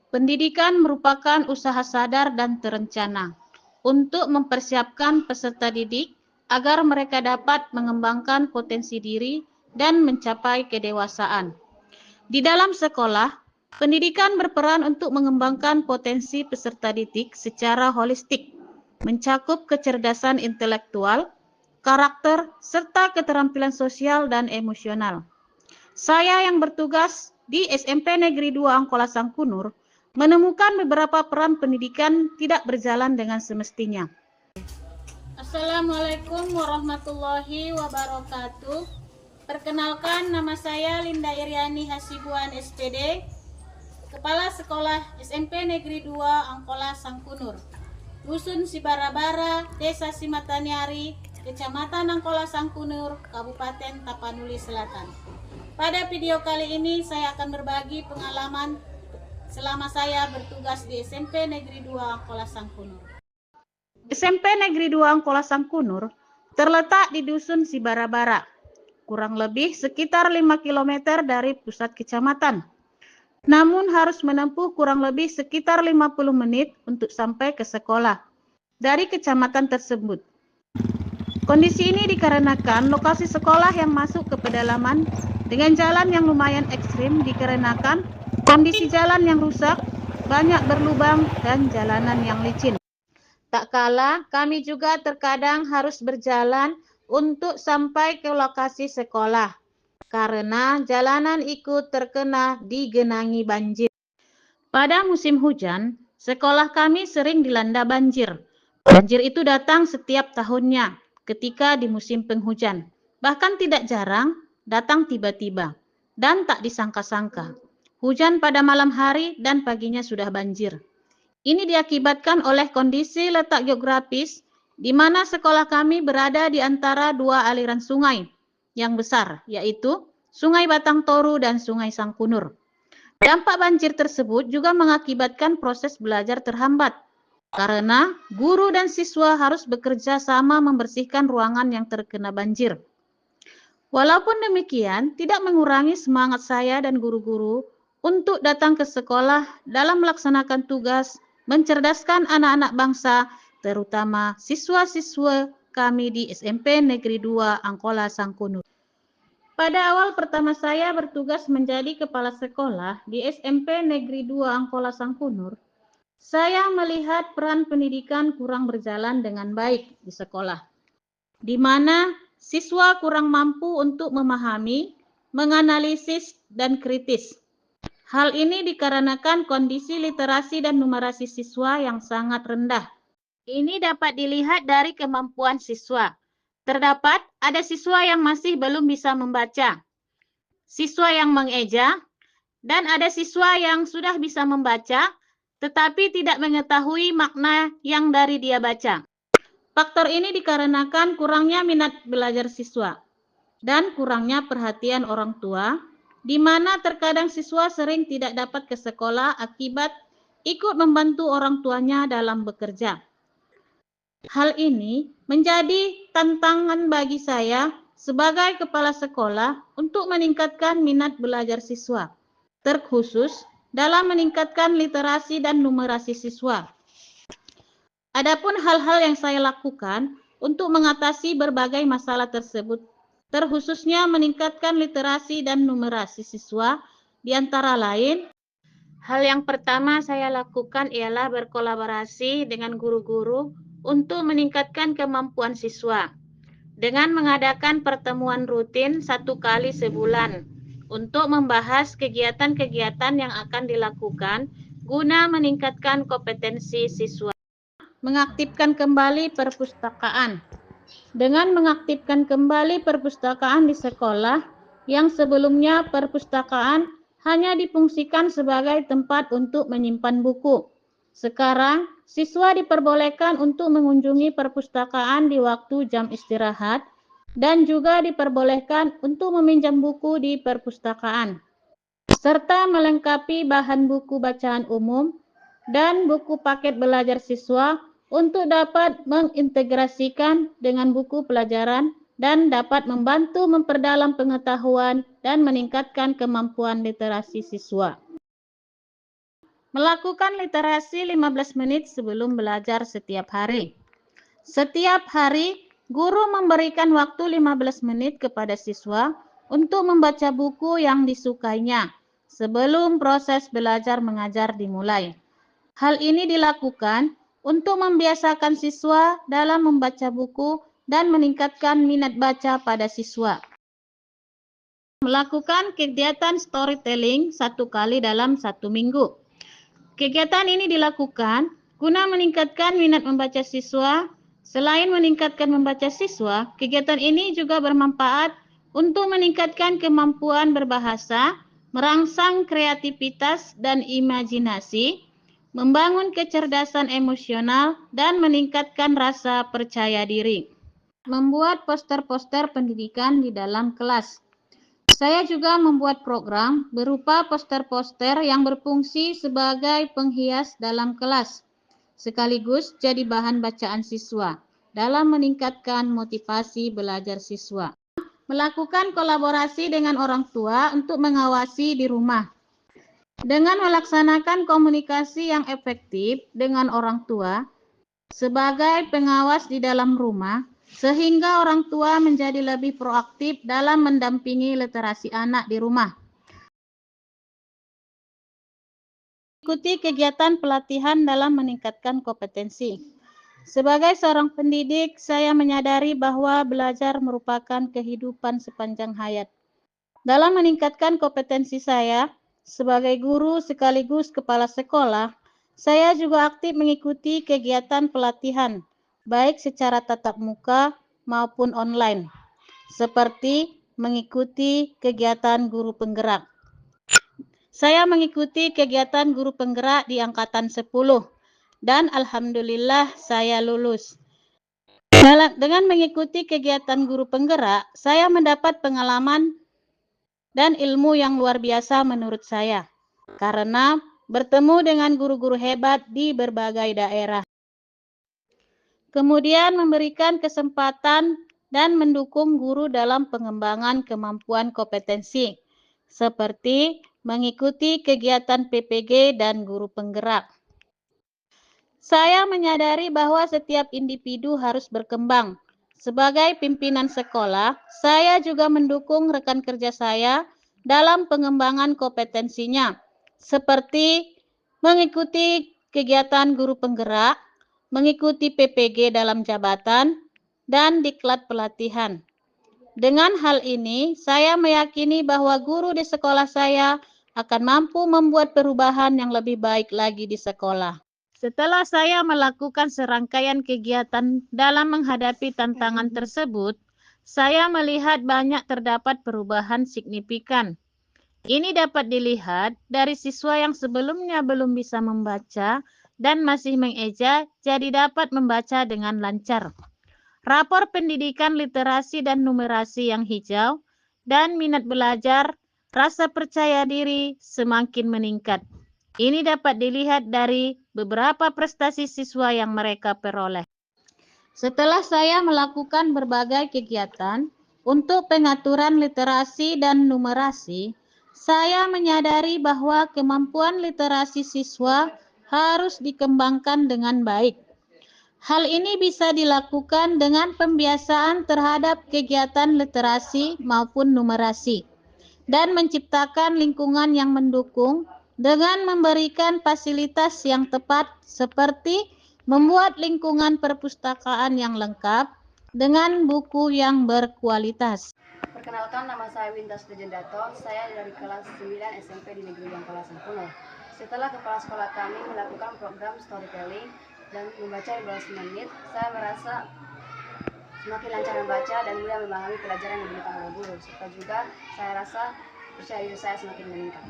Pendidikan merupakan usaha sadar dan terencana untuk mempersiapkan peserta didik agar mereka dapat mengembangkan potensi diri dan mencapai kedewasaan. Di dalam sekolah, pendidikan berperan untuk mengembangkan potensi peserta didik secara holistik, mencakup kecerdasan intelektual, karakter, serta keterampilan sosial dan emosional. Saya yang bertugas di SMP Negeri 2 Angkola Sangkunur menemukan beberapa peran pendidikan tidak berjalan dengan semestinya. Assalamualaikum warahmatullahi wabarakatuh. Perkenalkan, nama saya Linda Iriani Hasibuan SPD, Kepala Sekolah SMP Negeri 2 Angkola Sangkunur, Dusun Sibarabara, Desa Simatanyari, Kecamatan Angkola Sangkunur, Kabupaten Tapanuli Selatan. Pada video kali ini saya akan berbagi pengalaman selama saya bertugas di SMP Negeri 2 Angkola Sangkunur. SMP Negeri 2 Angkola Sangkunur terletak di Dusun Sibarabara, kurang lebih sekitar 5 km dari pusat kecamatan. Namun harus menempuh kurang lebih sekitar 50 menit untuk sampai ke sekolah dari kecamatan tersebut. Kondisi ini dikarenakan lokasi sekolah yang masuk ke pedalaman dengan jalan yang lumayan ekstrim dikarenakan kondisi jalan yang rusak, banyak berlubang, dan jalanan yang licin. Tak kalah, kami juga terkadang harus berjalan untuk sampai ke lokasi sekolah, karena jalanan ikut terkena digenangi banjir. Pada musim hujan, sekolah kami sering dilanda banjir. Banjir itu datang setiap tahunnya ketika di musim penghujan. Bahkan tidak jarang datang tiba-tiba dan tak disangka-sangka. Hujan pada malam hari dan paginya sudah banjir. Ini diakibatkan oleh kondisi letak geografis di mana sekolah kami berada di antara dua aliran sungai yang besar, yaitu Sungai Batang Toru dan Sungai Sangkunur. Dampak banjir tersebut juga mengakibatkan proses belajar terhambat, karena guru dan siswa harus bekerja sama membersihkan ruangan yang terkena banjir. Walaupun demikian, tidak mengurangi semangat saya dan guru-guru untuk datang ke sekolah dalam melaksanakan tugas mencerdaskan anak-anak bangsa, terutama siswa-siswa kami di SMP Negeri 2 Angkola Sangkunur. Pada awal pertama saya bertugas menjadi kepala sekolah di SMP Negeri 2 Angkola Sangkunur, saya melihat peran pendidikan kurang berjalan dengan baik di sekolah, di mana siswa kurang mampu untuk memahami, menganalisis, dan kritis. Hal ini dikarenakan kondisi literasi dan numerasi siswa yang sangat rendah. Ini dapat dilihat dari kemampuan siswa. Terdapat ada siswa yang masih belum bisa membaca, siswa yang mengeja, dan ada siswa yang sudah bisa membaca tetapi tidak mengetahui makna yang dari dia baca. Faktor ini dikarenakan kurangnya minat belajar siswa dan kurangnya perhatian orang tua, di mana terkadang siswa sering tidak dapat ke sekolah akibat ikut membantu orang tuanya dalam bekerja. Hal ini menjadi tantangan bagi saya sebagai kepala sekolah untuk meningkatkan minat belajar siswa, terkhusus dalam meningkatkan literasi dan numerasi siswa. Adapun hal-hal yang saya lakukan untuk mengatasi berbagai masalah tersebut, terkhususnya meningkatkan literasi dan numerasi siswa, di antara lain, hal yang pertama saya lakukan ialah berkolaborasi dengan guru-guru untuk meningkatkan kemampuan siswa, dengan mengadakan pertemuan rutin 1 kali sebulan untuk membahas kegiatan-kegiatan yang akan dilakukan guna meningkatkan kompetensi siswa. Mengaktifkan kembali perpustakaan. Dengan mengaktifkan kembali perpustakaan di sekolah yang sebelumnya perpustakaan hanya difungsikan sebagai tempat untuk menyimpan buku. Sekarang, siswa diperbolehkan untuk mengunjungi perpustakaan di waktu jam istirahat dan juga diperbolehkan untuk meminjam buku di perpustakaan, serta melengkapi bahan buku bacaan umum dan buku paket belajar siswa untuk dapat mengintegrasikan dengan buku pelajaran dan dapat membantu memperdalam pengetahuan dan meningkatkan kemampuan literasi siswa. Melakukan literasi 15 menit sebelum belajar setiap hari. Setiap hari, guru memberikan waktu 15 menit kepada siswa untuk membaca buku yang disukainya sebelum proses belajar mengajar dimulai. Hal ini dilakukan untuk membiasakan siswa dalam membaca buku dan meningkatkan minat baca pada siswa. Melakukan kegiatan storytelling 1 kali dalam 1 minggu. Kegiatan ini dilakukan guna meningkatkan minat membaca siswa. Selain meningkatkan membaca siswa, kegiatan ini juga bermanfaat untuk meningkatkan kemampuan berbahasa, merangsang kreativitas dan imajinasi, membangun kecerdasan emosional, dan meningkatkan rasa percaya diri. Membuat poster-poster pendidikan di dalam kelas. Saya juga membuat program berupa poster-poster yang berfungsi sebagai penghias dalam kelas, sekaligus jadi bahan bacaan siswa dalam meningkatkan motivasi belajar siswa. Melakukan kolaborasi dengan orang tua untuk mengawasi di rumah. Dengan melaksanakan komunikasi yang efektif dengan orang tua sebagai pengawas di dalam rumah, sehingga orang tua menjadi lebih proaktif dalam mendampingi literasi anak di rumah. Ikuti kegiatan pelatihan dalam meningkatkan kompetensi. Sebagai seorang pendidik, saya menyadari bahwa belajar merupakan kehidupan sepanjang hayat. Dalam meningkatkan kompetensi saya sebagai guru sekaligus kepala sekolah, saya juga aktif mengikuti kegiatan pelatihan, baik secara tatap muka maupun online, seperti mengikuti kegiatan guru penggerak. Saya mengikuti kegiatan guru penggerak di angkatan 10 dan alhamdulillah saya lulus. Dengan mengikuti kegiatan guru penggerak, saya mendapat pengalaman dan ilmu yang luar biasa menurut saya, karena bertemu dengan guru-guru hebat di berbagai daerah. Kemudian memberikan kesempatan dan mendukung guru dalam pengembangan kemampuan kompetensi, seperti mengikuti kegiatan PPG dan guru penggerak. Saya menyadari bahwa setiap individu harus berkembang. Sebagai pimpinan sekolah, saya juga mendukung rekan kerja saya dalam pengembangan kompetensinya, seperti mengikuti kegiatan guru penggerak, mengikuti PPG dalam jabatan, dan diklat pelatihan. Dengan hal ini, saya meyakini bahwa guru di sekolah saya akan mampu membuat perubahan yang lebih baik lagi di sekolah. Setelah saya melakukan serangkaian kegiatan dalam menghadapi tantangan tersebut, saya melihat banyak terdapat perubahan signifikan. Ini dapat dilihat dari siswa yang sebelumnya belum bisa membaca dan masih mengeja jadi dapat membaca dengan lancar. Rapor pendidikan literasi dan numerasi yang hijau, dan minat belajar, rasa percaya diri semakin meningkat. Ini dapat dilihat dari beberapa prestasi siswa yang mereka peroleh. Setelah saya melakukan berbagai kegiatan untuk pengaturan literasi dan numerasi, saya menyadari bahwa kemampuan literasi siswa harus dikembangkan dengan baik. Hal ini bisa dilakukan dengan pembiasaan terhadap kegiatan literasi maupun numerasi, dan menciptakan lingkungan yang mendukung dengan memberikan fasilitas yang tepat seperti membuat lingkungan perpustakaan yang lengkap dengan buku yang berkualitas. Perkenalkan, nama saya Wintas Dejendato. Saya dari kelas 9 SMP di Negeri 2 Kola Sempurna. Setelah kepala sekolah kami melakukan program storytelling dan membaca 15 menit, saya merasa semakin lancar membaca dan mudah memahami pelajaran yang diberikan oleh guru. Serta juga saya rasa percaya diri saya semakin meningkat.